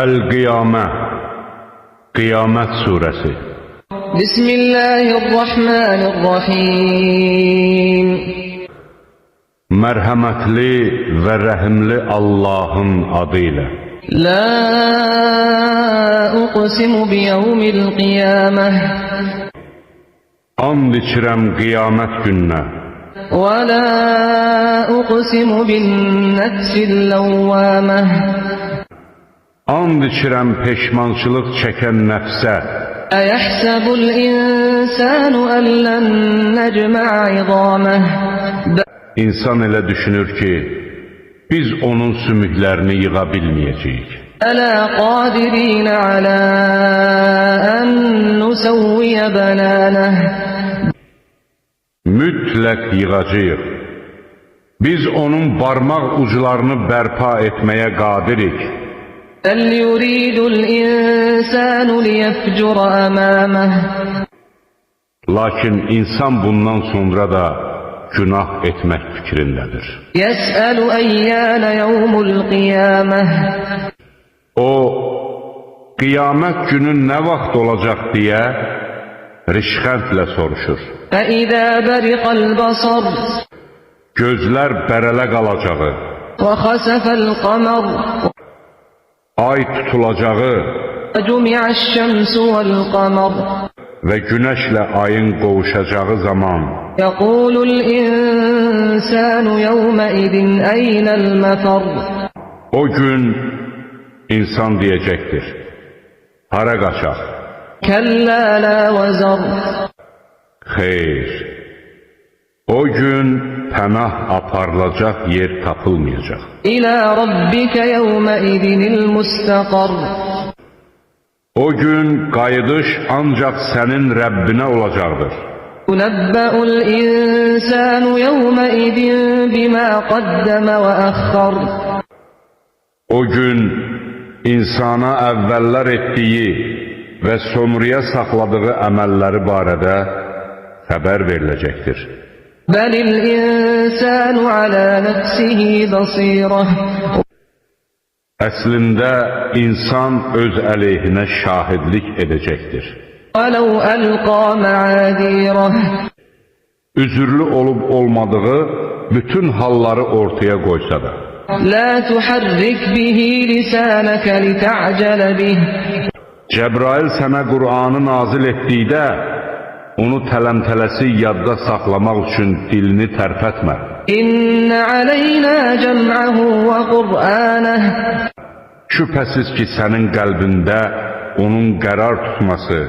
El-Qiyamə, Qiyamət surəsi. Bismillahirrahmanirrahim. Mərhəmətli və rəhimli Allahın adı ilə. La uqsimu biyevmil qiyamah. And içirəm qiyamət gününə. Və la uqsimu bin nefsil lawwamah. And içirəm peşmançılıq çəkən nəfsə. Əyəhsəbul insanu ən lən necma'a izamah. İnsan elə düşünür ki, biz onun sümüklərini yığa bilməyəcəyik. Ələ qadirin alə ən nusavviyə bənənəh. Mütləq yığacağıq. Biz onun barmaq uclarını bərpa etməyə qadirik. Bəl yuridul insanu liyefcura əməməh. Lakin insan bundan sonra da günah etmək fikrindədir. Yəsəlu əyyənə yevmul qiyamah. O, qiyamət günü nə vaxt olacaq deyə rişxəndlə soruşur. Fəidə bəriqəl basar. Gözlər bərələ qalacağı, Və xəsəfəl qamar. ay tutulacağı Və cümi'əş şəmsu vəl qamar. və günəşlə ayın qovuşacağı zaman Yəqulul insanu yevməidin əynəl məfər. o gün insan deyəcəkdir, hara qaçaq? Kəllə lə vəzər. Xeyr, o gün pənah aparılacaq yer tapılmayacaq. İlə rabbikə yevməidinil müstəqar. O gün qayıdış ancaq sənin Rəbbinə olacaqdır. Tunəbbəul insanu yevməidin bimə qaddəmə və əxxar. O gün insana əvvəllər etdiyi və sonraya saxladığı əməlləri barədə xəbər veriləcəkdir. Bəlil insanu alə nəfsihi basirəh. Əslində insan öz əleyhinə şahidlik edəcəkdir. Vələv əlqa mə'adirəh. Üzürlü olub olmadığı bütün halları ortaya qoysa da. La tuharrik bihi lisanəkə lita'cələ bih. Cəbrail sənə Qur'anı nazil etdikdə, onu tələmtələsi yadda saxlamaq üçün dilini tərpətmə. İnnə aleynə cəm'əhu və Qur'anəh. Şübhəsiz ki, sənin qəlbində onun qərar tutması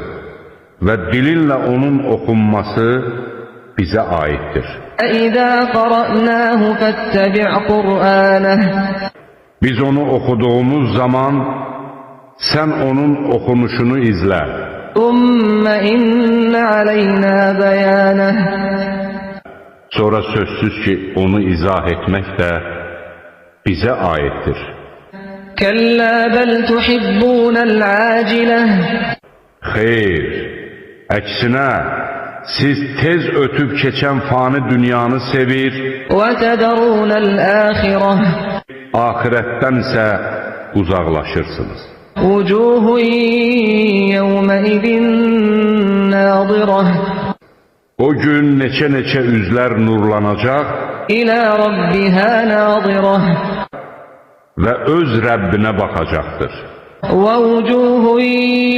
və dilinlə onun oxunması bizə aiddir. İzə qara'nəhu fəttəbi' Qur'anəh. Biz onu oxuduğumuz zaman sən onun oxunuşunu izlə. Thumma inna aleyna bəyanəh. Sonra sözsüz ki, onu izah etmək də bizə aiddir. Kəllə bəl tuhibbunəl aciləh. Xeyr, əksinə, siz tez ötüb keçən fani dünyanı sevir, Və tədərunəl əxirəh. axirətdən isə uzaqlaşırsınız. Vucuhun yevməidin nadirəh. O gün neçə üzlər nurlanacaq İlə rabbihə nadirəh. və öz Rəbbinə baxacaqdır. Və vucuhun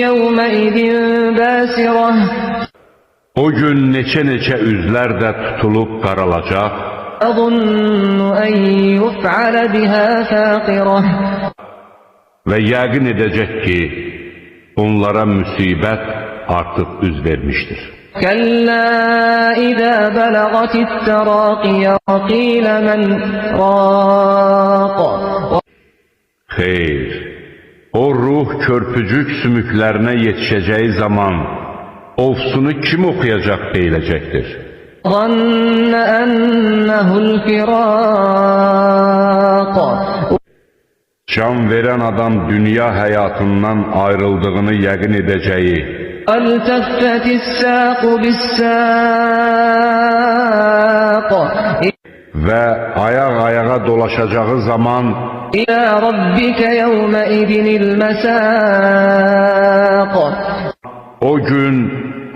yevməidin bəsirəh. O gün neçə üzlər də tutulub qaralacaq Əzunnu ən yuf'alə bihə fəqirəh. və yəqin edəcək ki, onlara müsibət artıq üz vermişdir. Kəllə izə bələğətid tərəqiyə və qilə mən raq. Xeyr, o ruh körpücük sümüklərinə yetişəcəyi zaman ofsunu kim oxuyacaq deyiləcəkdir. Zənnə ənəhul firaq. Can verən adam dünya həyatından ayrıldığını yəqin edəcəyi Əltəffətis səqu bis-səq. və ayaq-ayağa dolaşacağı zaman إلى ربك يومئذ المساق o gün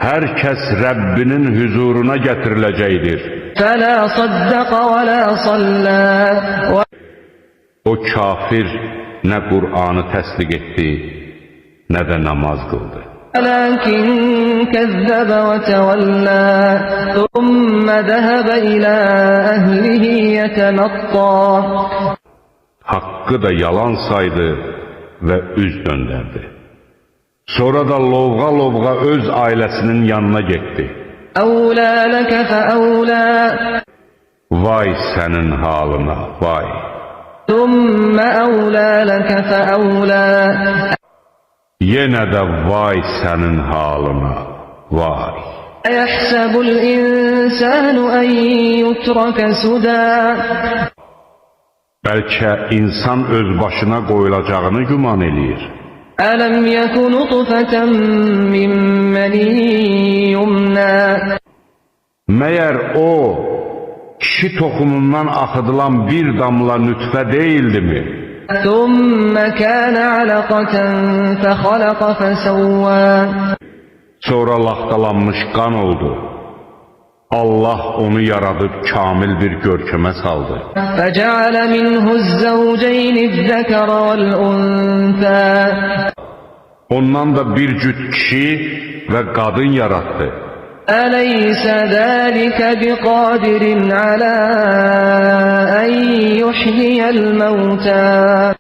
hər kəs Rəbbinin huzuruna gətiriləcəkdir. فلا صدق ولا صلى O kafir nə Qur'anı təsdiq etdi, nə də namaz qıldı. ولكن كذب وتولى ثم ذهب إلى أهله يتمطى Haqqı da yalan saydı və üz döndərdi. Sonra da lovğa-lovğa öz ailəsinin yanına getdi. أولى لك فأولى Vay sənin halına, vay! ثم أولى لك فأولى Yenə də vay sənin halına, vay! أيحسب الإنسان أن يترك سدى Bəlkə insan öz başına qoyulacağını güman eləyir. ألم يك نطفة من مني يمنى Məyər o, kişi toxumundan axıdılan bir damla nütfə deyildimi? ثم كان علقة فخلق فسوى Sonra laxtalanmış qan oldu. Allah onu yaradıb kamil bir görkəmə saldı. فجعل منه الزوجين الذكر والأنثى Ondan da bir cüt kişi və qadın yaratdı. أليس ذلك بقادر على أن يحيي الموتى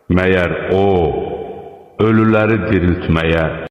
Məyər o, ölüləri diriltməyə